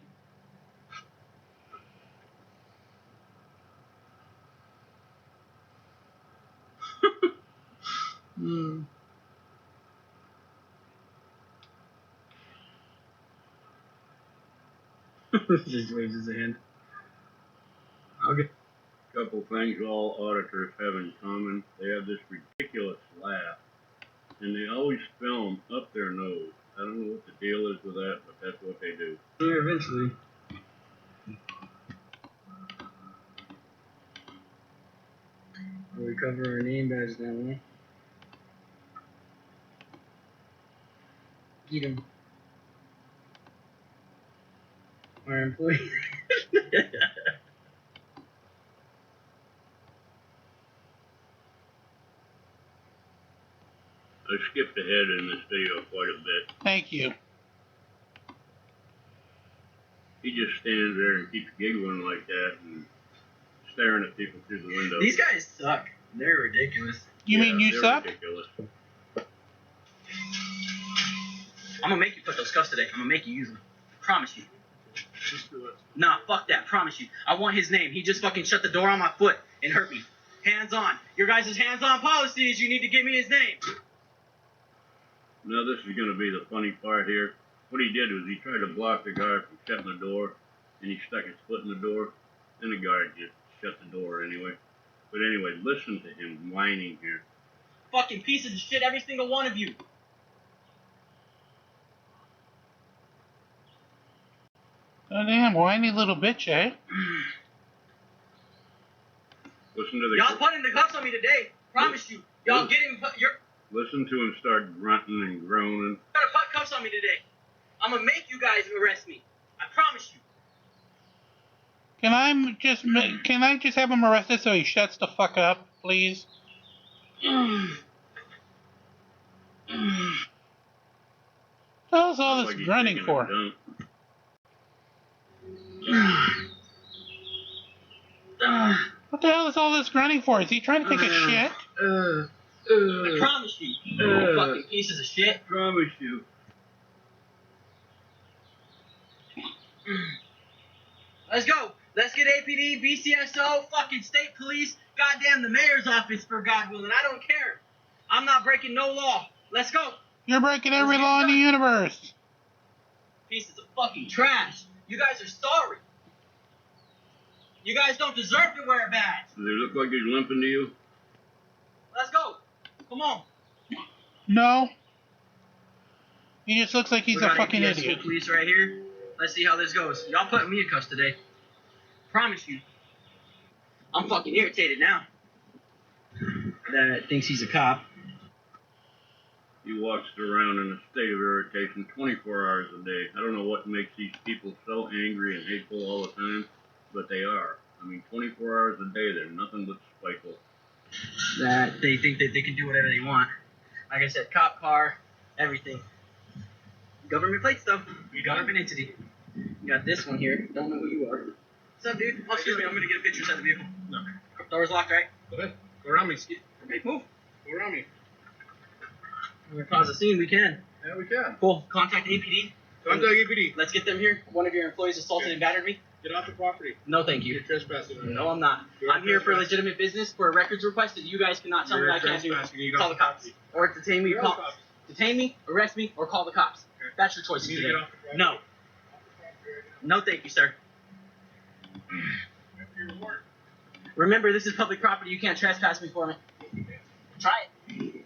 Just waves his hand. Okay. A couple things all auditors have in common. They have this ridiculous laugh, and they always film up their nose. I don't know what the deal is with that, but that's what they do. Yeah, eventually. We cover our name badge now, huh? Get him. Our employee. I skipped ahead in this video quite a bit. Thank you. He just stands there and keeps giggling like that and staring at people through the window. These guys suck. They're ridiculous. You mean you they're suck? Ridiculous. I'm gonna make you put those cuffs today. I'm gonna make you use them. Promise you. Nah, fuck that. Promise you. I want his name. He just fucking shut the door on my foot and hurt me. Hands on. Your guys' hands-on policy is you need to give me his name. Now this is going to be the funny part here. What he did was he tried to block the guard from shutting the door, and he stuck his foot in the door, and the guard just shut the door anyway. But anyway, listen to him whining here. Fucking pieces of shit, every single one of you. Goddamn whiny little bitch, eh? Listen to the... Y'all putting the cuffs on me today. Promise you. Y'all getting... Listen to him start grunting and groaning. Gotta put cuffs on me today. I'm gonna make you guys arrest me. I promise you. Can I just have him arrested so he shuts the fuck up, please? How's all this grunting for? What the hell is all this grunting for? Is he trying to take a shit? I promise you. You fucking pieces of shit. Promise you. Let's go. Let's get APD, BCSO, fucking state police, goddamn the mayor's office for God willing. I don't care. I'm not breaking no law. Let's go. You're breaking every law in the universe. Pieces of fucking trash. You guys are sorry. You guys don't deserve to wear a badge. Does he look like he's limping to you? Come on. No. He just looks like he's We a got fucking APS idiot. School police right here. Let's see how this goes. Y'all putting me in cuffs today. Promise you. I'm fucking irritated now. That thinks he's a cop. He walks around in a state of irritation 24 hours a day. I don't know what makes these people so angry and hateful all the time, but they are. I mean, 24 hours a day, they're nothing but spiteful. That they think that they can do whatever they want. Like I said, cop car, everything. Government plate stuff. Government entity. You got this one here. Don't know who you are. What's up, dude? Oh, excuse me. I'm gonna get a picture inside the vehicle. No. Door's locked, right? Go ahead. Go around me. Okay, move. Go around me. We're gonna cause a scene. We can. Yeah, we can. Cool. Contact APD. Contact APD. Let's get them here. One of your employees assaulted and battered me. Get off the property. No, thank you. You're trespassing. Right No, now. I'm not. You're I'm here for trespassing. legitimate business for a records request that you guys cannot tell me You're I can't do. trespassing. You got Call the cops. Or detain me. You're Call, all cops. detain me, arrest me, or call the cops. Okay. That's your choice You need today. to get off the property. No. No, thank you, sir. Remember, this is public property. You can't trespass me for me. Try it.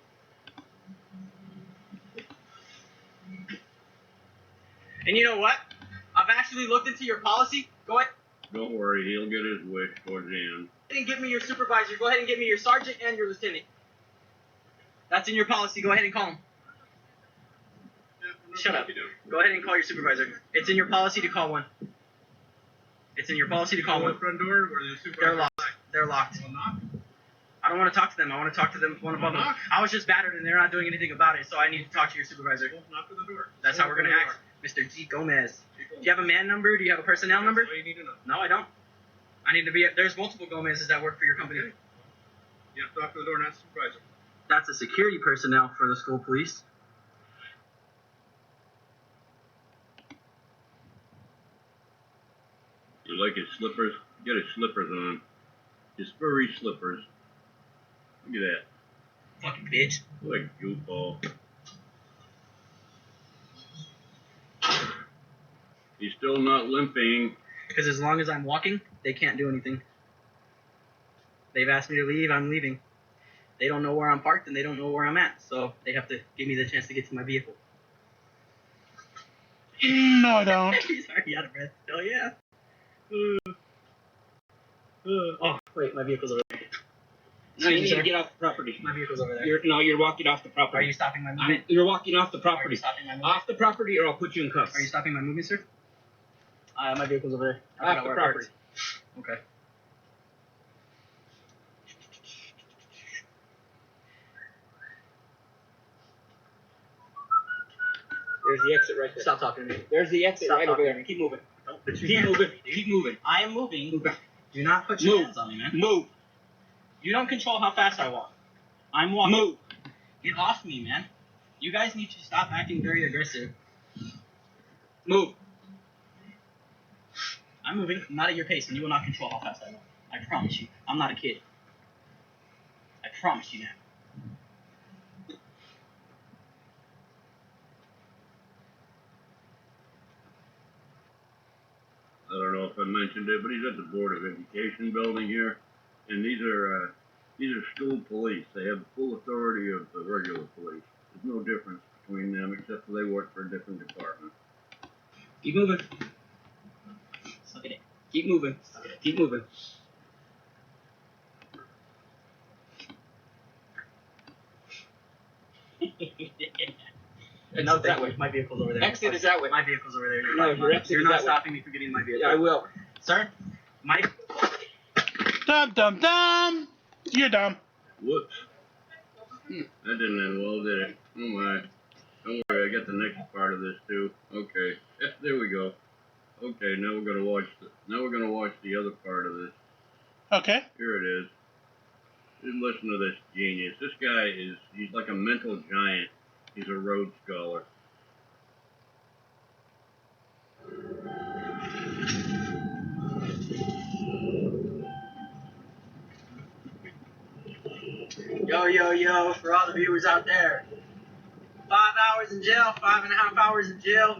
And you know what? I've actually looked into your policy. Go ahead Don't worry, he'll get his wish towards the end. and give me your supervisor. Go ahead and give me your sergeant and your lieutenant. That's in your policy. Go ahead and call them. Shut up. Go ahead and call your supervisor. It's in your policy to call one. It's in your policy to call Go one. to the front door or the supervisor? They're locked. They're locked. Well, knock. I don't want to talk to them. I want to talk to them one above them. Knock. I was just battered and they're not doing anything about it, so I need to talk to your supervisor. Well, knock on the door. That's how we're going to act. Mr. G. Gomez. Do you have a man number? Do you have a personnel number? That's all you need to know. No, I don't. I need to be. There's multiple Gomez's that work for your company. Okay. You have to knock on the door, not the supervisor. That's a security personnel for the school police. You like his slippers? Get his slippers on. His furry slippers. Look at that. Fucking bitch. Like goofball. He's still not limping. Because as long as I'm walking, they can't do anything. They've asked me to leave, I'm leaving. They don't know where I'm parked and they don't know where I'm at, so they have to give me the chance to get to my vehicle. No, I don't. He's already out of breath. Hell yeah. Oh, wait, my vehicle's over there. No, you need Sir? to get off the property. My vehicle's over there. You're walking off the property. Are you stopping my movement? You're walking off the Are you property. stopping my movement? Off the property, or I'll put you in cuffs. Are you stopping my movement, sir? My vehicle's over there. I Off forgot the where it property. parked. Okay. There's the exit right there. Stop talking to me. There's the exit Stop right over talking there. to me. Keep moving. Don't put your Keep hands moving. on me, dude. Keep moving. I am moving. Move back. Do not put your Move. hands on me, man. Move. You don't control how fast I walk. I'm walking. Move. Get off me, man. You guys need to stop acting very aggressive. Move. I'm moving. I'm not at your pace, and you will not control how fast I walk. I promise you. I'm not a kid. I promise you that. I don't know if I mentioned it, but he's at the Board of Education building here, and these are school police. They have full authority of the regular police. There's no difference between them except for they work for a different department. Keep moving. Suck it in. Keep moving. Keep moving. No, Exit that way. My vehicle's over there. Exit is that way. My vehicle's over there. No, your exit You're is not that way. stopping me from getting in my vehicle. Yeah, I will. Sir, my Dum dum dum. You're dumb. Whoops. That didn't end well, did it? Oh my. Don't worry, I got the next part of this too. Okay. There we go. Okay, now we're gonna watch the other part of this. Okay. Here it is. Just listen to this genius. This guy he's like a mental giant. He's a Rhodes Scholar. Yo, for all the viewers out there. 5 hours in jail, 5.5 hours in jail.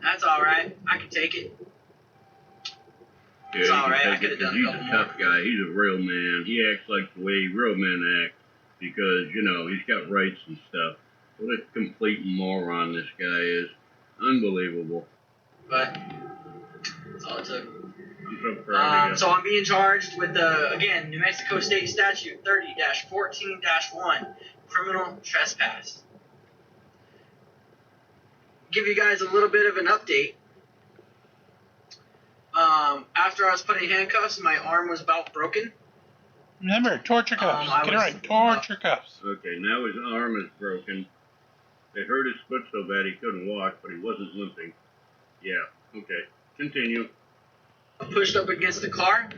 That's alright. I can take it. Yeah, It's all right. I He's could've done a a couple tough guy. He's a real man. He acts like the way real men act. because, you know, he's got rights and stuff. What a complete moron this guy is. Unbelievable. But that's all it took. I'm so proud of you. So I'm being charged with again, New Mexico State Statute 30-14-1, criminal trespass. Give you guys a little bit of an update. After I was put in handcuffs, my arm was about broken. Remember, torture cuffs. Get it right, torture cuffs. Okay, now his arm is broken. It hurt his foot so bad he couldn't walk, but he wasn't limping. Yeah, okay. Continue. Pushed up against the car.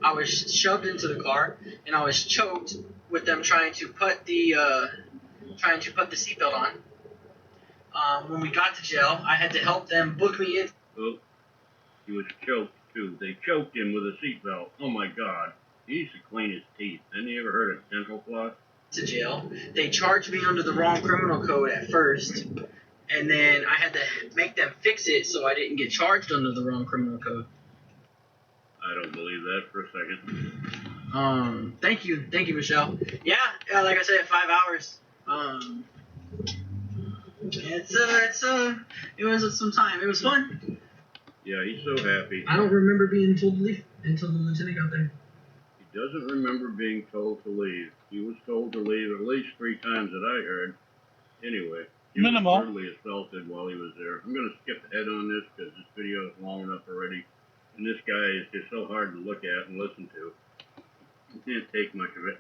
I was shoved into the car, and I was choked with them trying to put the seatbelt on. When we got to jail, I had to help them book me in. Oh, he was choked too. They choked him with a seatbelt. Oh my God. He needs to clean his teeth. Have you ever heard of dental floss? To jail. They charged me under the wrong criminal code at first, and then I had to make them fix it so I didn't get charged under the wrong criminal code. I don't believe that for a second. Thank you, Michelle. Yeah, like I said, 5 hours. It was some time. It was fun. Yeah, he's so happy. I don't remember being told to leave until the lieutenant got there. He doesn't remember being told to leave. He was told to leave at least 3 times that I heard. Anyway, he Minimal. was brutally assaulted while he was there. I'm going to skip ahead on this because this video is long enough already. And this guy is just so hard to look at and listen to. You can't take much of it.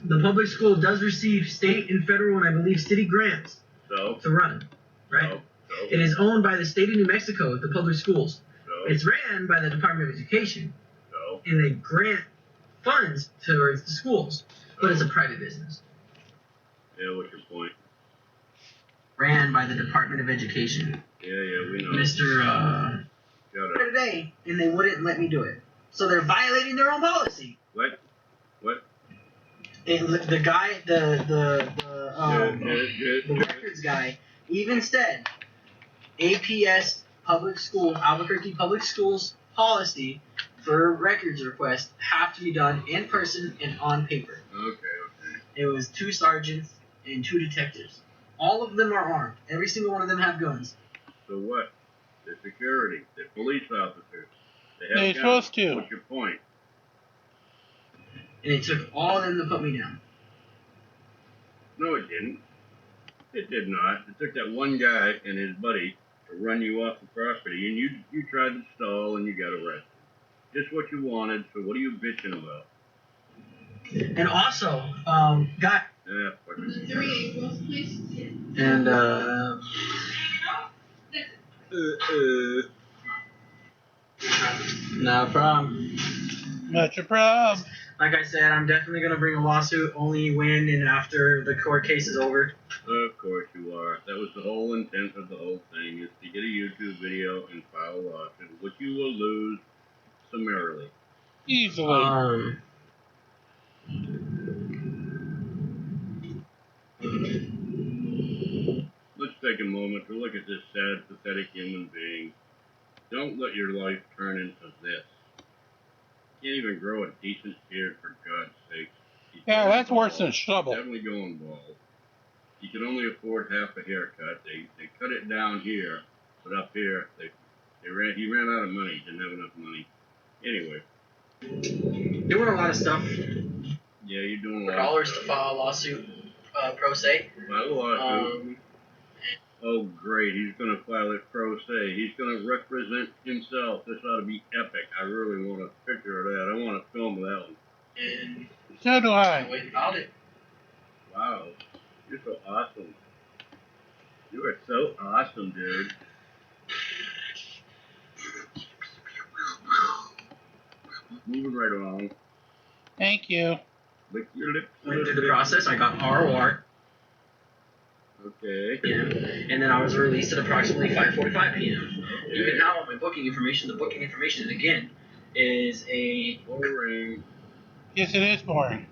The public school does receive state and federal and I believe city grants to run, right? It is owned by the state of New Mexico, the public schools. It's ran by the Department of Education, and they grant funds towards the schools, but it's a private business. Yeah, what's your point? Ran by the Department of Education. Yeah, we know. Mr. Today, and they wouldn't let me do it. So they're violating their own policy. What? The guy, the records guy, even said APS Public School, Albuquerque Public Schools policy for records requests have to be done in person and on paper. Okay. It was 2 sergeants and 2 detectives. All of them are armed. Every single one of them have guns. So what? They're security. They're police officers. They They're have supposed to. What's your point? And it took all of them to put me down. No, it didn't. It did not. It took that one guy and his buddy to run you off the property, and you tried to stall and you got arrested. Just what you wanted, so what are you bitching about? And also, got... Yeah, and, no problem. Not your problem. Like I said, I'm definitely going to bring a lawsuit only when and after the court case is over. Of course you are. That was the whole intent of the whole thing, is to get a YouTube video and file a lawsuit, which you will lose summarily. Easily. Let's take a moment to look at this sad, pathetic human being. Don't let your life turn into this. You can't even grow a decent beard, for God's sake. Yeah, that's worse than stubble. Definitely going bald. He could only afford half a haircut. They cut it down here, but up here he ran out of money. Didn't have enough money. Anyway, doing a lot of stuff. Yeah, you're doing a lot. Dollars to file a lawsuit, pro se. File a lawsuit. Oh great, he's gonna file it pro se. He's gonna represent himself. This ought to be epic. I really want a picture of that. I want to film that one. And so do I. Wait about it. Wow, you're so awesome. You are so awesome, dude. Moving right along. Thank you. Lick your lips. Went through the process. I got ROR. Okay. Yeah. And then I was released at approximately 5:45 p.m. Okay. Even now on my booking information, the booking information again is a boring. Yes, it is boring.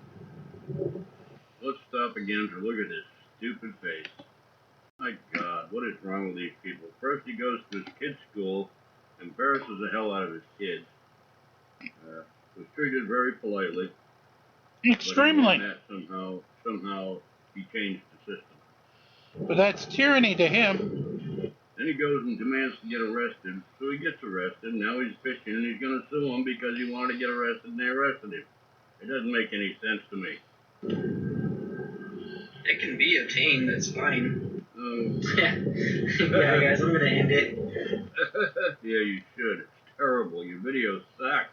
Let's stop again to look at this stupid face. My God, what is wrong with these people? First he goes to his kid's school embarrasses the hell out of his kids. Was treated very politely. Extremely. But somehow he changed the system. But that's tyranny to him. Then he goes and demands to get arrested, so he gets arrested. Now he's fishing, and he's going to sue him because he wanted to get arrested, and they arrested him. It doesn't make any sense to me. It can be obtained, that's fine. Yeah, guys, I'm gonna end it. Yeah, you should. It's terrible. Your video sucks.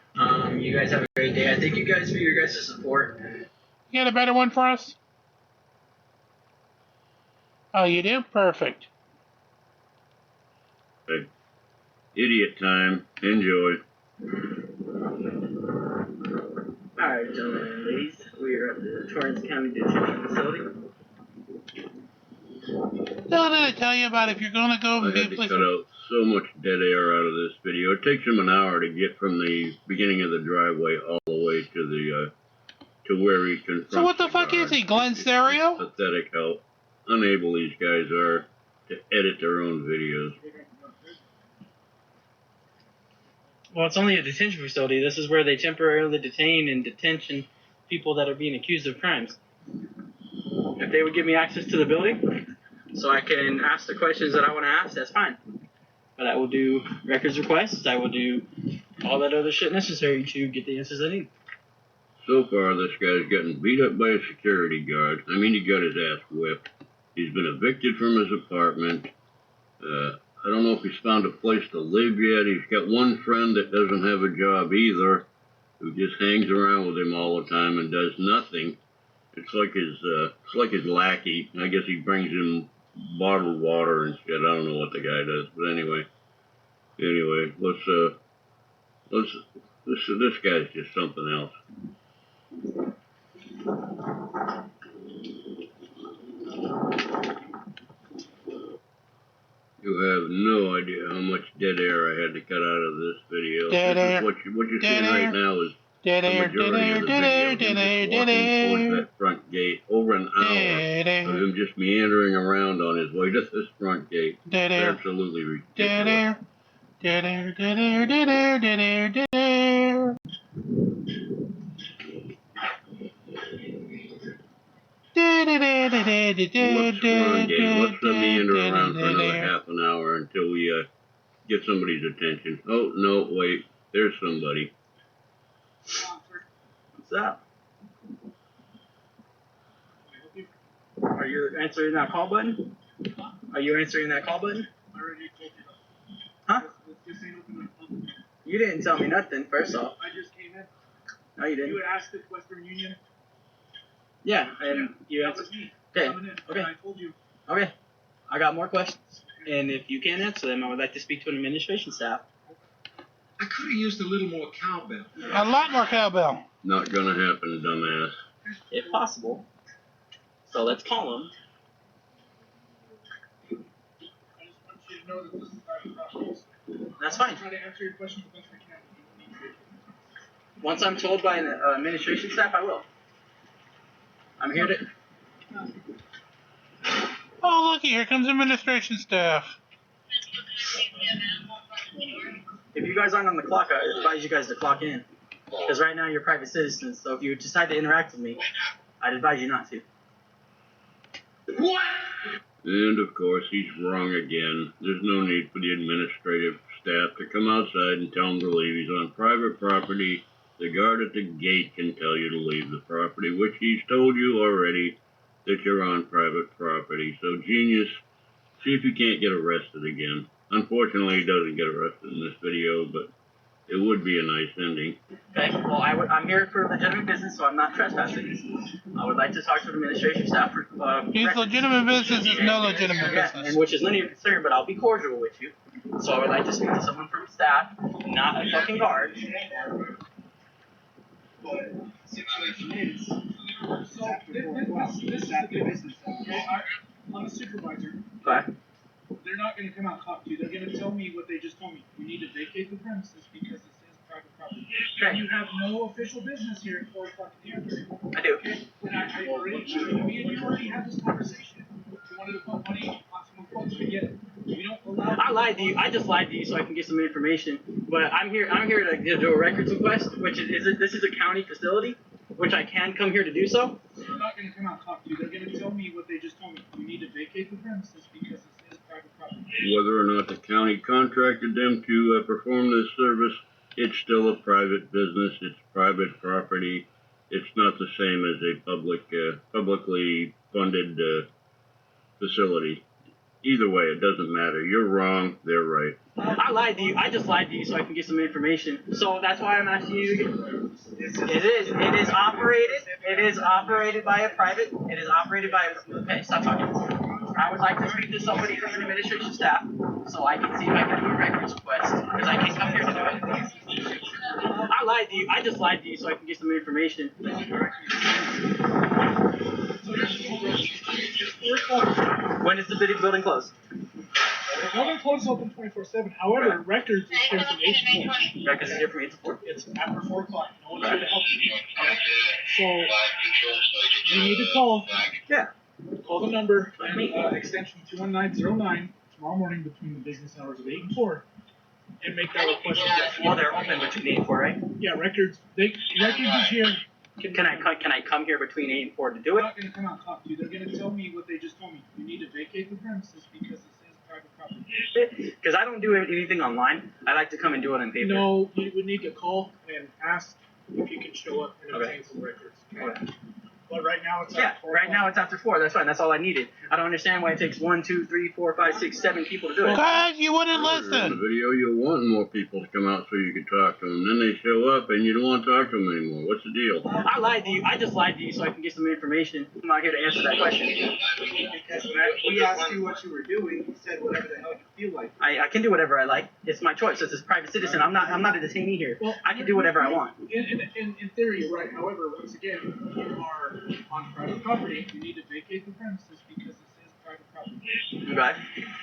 You guys have a great day. I thank you guys for your guys' support. You got a better one for us? Oh, you do? Perfect. Hey, idiot time. Enjoy. Alright, gentlemen and ladies, we are at the Torrance County Detention Facility. What did I tell you about if you're going to go I and be had to cut out so much dead air out of this video. It takes him an hour to get from the beginning of the driveway all the way to the to where he confronts. So what the fuck is he, Glenn Stereo? Pathetic how unable these guys are to edit their own videos. Well, it's only a detention facility. This is where they temporarily detain and detention people that are being accused of crimes. If they would give me access to the building so I can ask the questions that I want to ask, that's fine. But I will do records requests. I will do all that other shit necessary to get the answers I need. So far, this guy's gotten beat up by a security guard. I mean, he got his ass whipped. He's been evicted from his apartment. I don't know if he's found a place to live yet. He's got one friend that doesn't have a job either, who just hangs around with him all the time and does nothing. It's like his lackey. I guess he brings him bottled water and shit. I don't know what the guy does, but anyway, this guy's just something else. You have no idea how much dead air I had to cut out of this video. Dead air. What you're seeing right now is dead air, dead air, dead air, dead air, dead air. Towards that front gate, over an hour of him just meandering around on his way to this front gate. Dead air. Absolutely ridiculous. Dead air. Dead air, dead air, dead air, dead air, dead air. Let's meander around for another half an hour until we get somebody's attention. Oh, no, wait. There's somebody. What's up? Are you answering that call button? Are you answering that call button? I already told you. Huh? This ain't open to the public. You didn't tell me nothing, first off. I just came in. No, you didn't. You had asked if Western Union. Yeah, and you That answered. was me. Okay. Coming in. Okay. I told you. Okay. I got more questions. And if you can't answer them, I would like to speak to an administration staff. I could have used a little more cowbell. A lot more cowbell. Not gonna happen, dumbass. If possible. So let's call them. I just want you to know that this is private property. That's fine. I'll try to answer your questions the best I can. Once I'm told by an administration staff, I will. I'm here to... Oh, looky, here comes administration staff. If you guys aren't on the clock, I advise you guys to clock in. Because right now you're private citizens, so if you decide to interact with me, I'd advise you not to. What? And of course, he's wrong again. There's no need for the administrative staff to come outside and tell him to leave. He's on private property. The guard at the gate can tell you to leave the property, which he's told you already that you're on private property. So, genius, see if you can't get arrested again. Unfortunately, he doesn't get arrested in this video, but it would be a nice ending. Okay, well, I'm here for legitimate business, so I'm not trespassing. I would like to talk to the administration staff for... His legitimate business is no legitimate yeah, business. and which is none of your concern, but I'll be cordial with you. So I would like to speak to someone from staff, not a fucking guard. Situation is, so this is the business. Okay, I'm a supervisor. Okay. They're not going to come out and talk to you. They're going to tell me what they just told me. We need to vacate the premises because this is private property. Okay. You have no official business here at 4 o'clock in the afternoon. I do. Okay. And I already, me and you already had this conversation. You wanted to put money on some quotes. We get it. We don't allow. I lied to you. I just lied to you so I can get some information. But I'm here to do a records request, which this is a county facility, which I can come here to do so. They're not going to come out and talk to you. They're going to tell me what they just told me. You need to vacate the premises because this is private property. Whether or not the county contracted them to perform this service, it's still a private business. It's private property. It's not the same as a publicly funded facility. Either way, it doesn't matter. You're wrong. They're right. I lied to you. I just lied to you so I can get some information. So that's why I'm asking you again. It is operated. It is operated by a private. It is operated by a. Okay, stop talking. I would like to speak to somebody from the administration staff so I can see if I can do a records request because I can't come here to do it. I lied to you. I just lied to you so I can get some information. When is the building closed? The building closes open 24/7. However, records is here from 8 to 4. Records is here from 8 to 4. It's after 4 o'clock. No one's here to help you. So you need to call. Yeah. Call the number, extension 21909, tomorrow morning between the business hours of 8 and 4, and make that request. Well, they're open between 8 and 4, right? Yeah, records is here. Can I come here between 8 and 4 to do it? They're not going to come out and talk to you. They're going to tell me what they just told me. You need to vacate the premises because this is private property. Because I don't do anything online. I like to come and do it on paper. No, you would need to call and ask if you can show up and obtain some records. Okay. But right now it's after 4. Right now it's after 4. That's fine. That's all I needed. I don't understand why it takes 1, 2, 3, 4, 5, 6, 7 people to do it. Because you wouldn't listen. In the video, you want more people to come out so you can talk to them. Then they show up and you don't want to talk to them anymore. What's the deal? I lied to you. I just lied to you so I can get some information. I'm not here to answer that question. Because we asked you what you were doing, you said whatever the hell you feel like. I can do whatever I like. It's my choice. As a private citizen, I'm not a detainee here. Well, I can do whatever I want. In theory, you're right. However, once again, you are on private property. You need to vacate the premises because this is private property. Okay.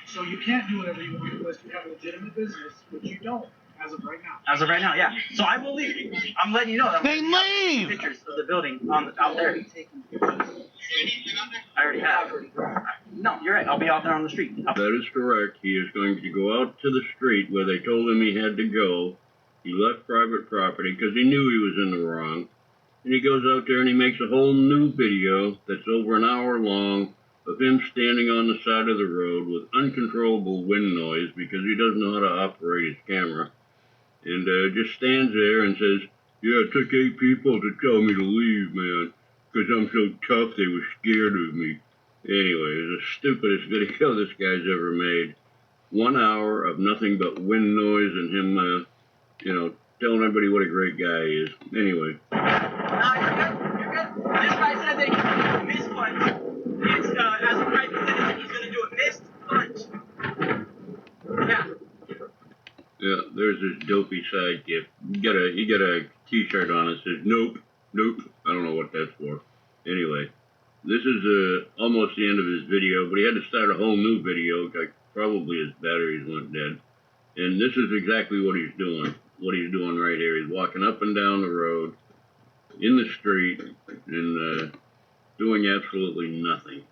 So you can't do whatever you want unless you have a legitimate business, which you don't as of right now. As of right now, yeah. So I will leave. I'm letting you know that. They leave. Pictures of the building out there. I already have. No, you're right. I'll be out there on the street. That is correct. He is going to go out to the street where they told him he had to go. He left private property because he knew he was in the wrong. And he goes out there and he makes a whole new video that's over an hour long of him standing on the side of the road with uncontrollable wind noise because he doesn't know how to operate his camera. And just stands there and says, yeah, it took 8 people to tell me to leave, man, because I'm so tough they were scared of me. Anyway, it's the stupidest video this guy's ever made. 1 hour of nothing but wind noise and him, telling everybody what a great guy he is. Anyway. No, you're good. You're good. This guy said they can miss punch. It's, as a private citizen, he's going to do a missed punch. Yeah. Yeah, there's this dopey sidekick. He got a t-shirt on that says, nope. I don't know what that's for. Anyway, this is almost the end of his video, but he had to start a whole new video, like probably his batteries went dead. And this is exactly what he's doing. What he's doing right here. He's walking up and down the road, in the street, and doing absolutely nothing.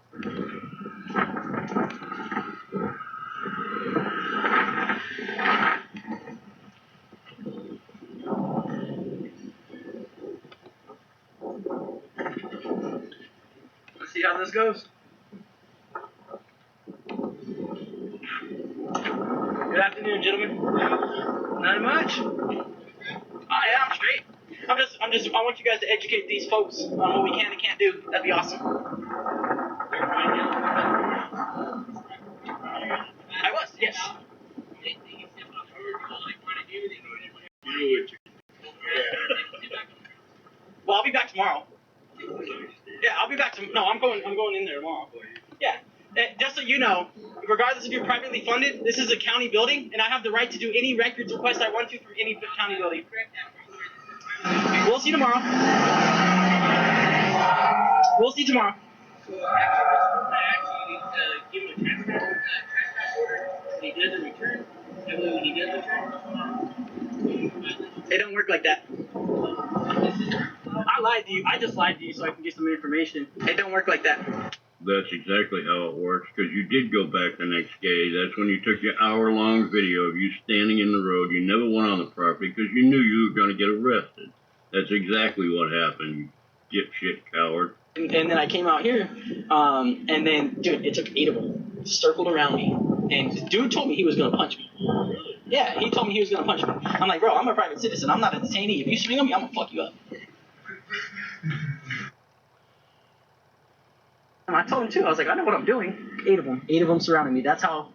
Let's see how this goes. Good afternoon, gentlemen. Not much. I'm straight. I want you guys to educate these folks on what we can and can't do. That'd be awesome. I was, yes. Well, I'll be back tomorrow. Yeah, I'll be back no, I'm going in there tomorrow. Yeah. Just so you know, regardless if you're privately funded, this is a county building, and I have the right to do any records request I want to from any county building. We'll see you tomorrow. We'll see you tomorrow. Give him a trespass order. He doesn't return. And when he does return, it don't work like that. I lied to you. I just lied to you so I can get some information. It don't work like that. That's exactly how it works, because you did go back the next day. That's when you took your hour-long video of you standing in the road. You never went on the property because you knew you were going to get arrested. That's exactly what happened, you dipshit coward. And then I came out here, and then, dude, it took 8 of them. Circled around me. And the dude told me he was going to punch me. Yeah, he told me he was going to punch me. I'm like, bro, I'm a private citizen. I'm not a detainee. If you swing on me, I'm going to fuck you up. And I told him, too. I was like, I know what I'm doing. 8 of them. 8 of them surrounding me. That's how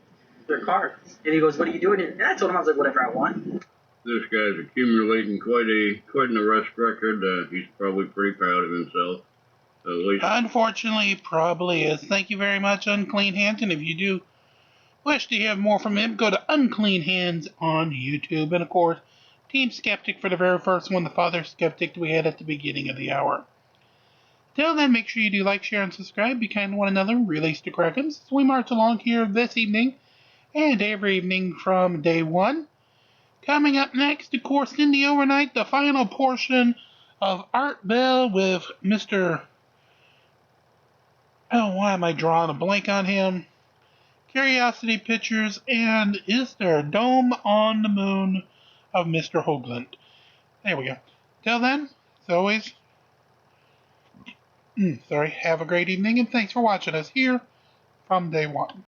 their car. And he goes, what are you doing? And I told him, I was like, whatever I want. This guy's accumulating quite an arrest record. He's probably pretty proud of himself. At least. Unfortunately, he probably is. Thank you very much, Unclean Hands. And if you do wish to hear more from him, go to Unclean Hands on YouTube. And of course, Team Skeptic for the very first one, the Father Skeptic that we had at the beginning of the hour. Till then, make sure you do like, share, and subscribe. Be kind to one another. Release the Krakens as we march along here this evening and every evening from day one. Coming up next, of course, in the overnight, the final portion of Art Bell with Mr. Oh, why am I drawing a blank on him? Curiosity Pictures, and Is There a Dome on the Moon of Mr. Hoagland. There we go. Till then, as always, have a great evening, and thanks for watching us here from day one.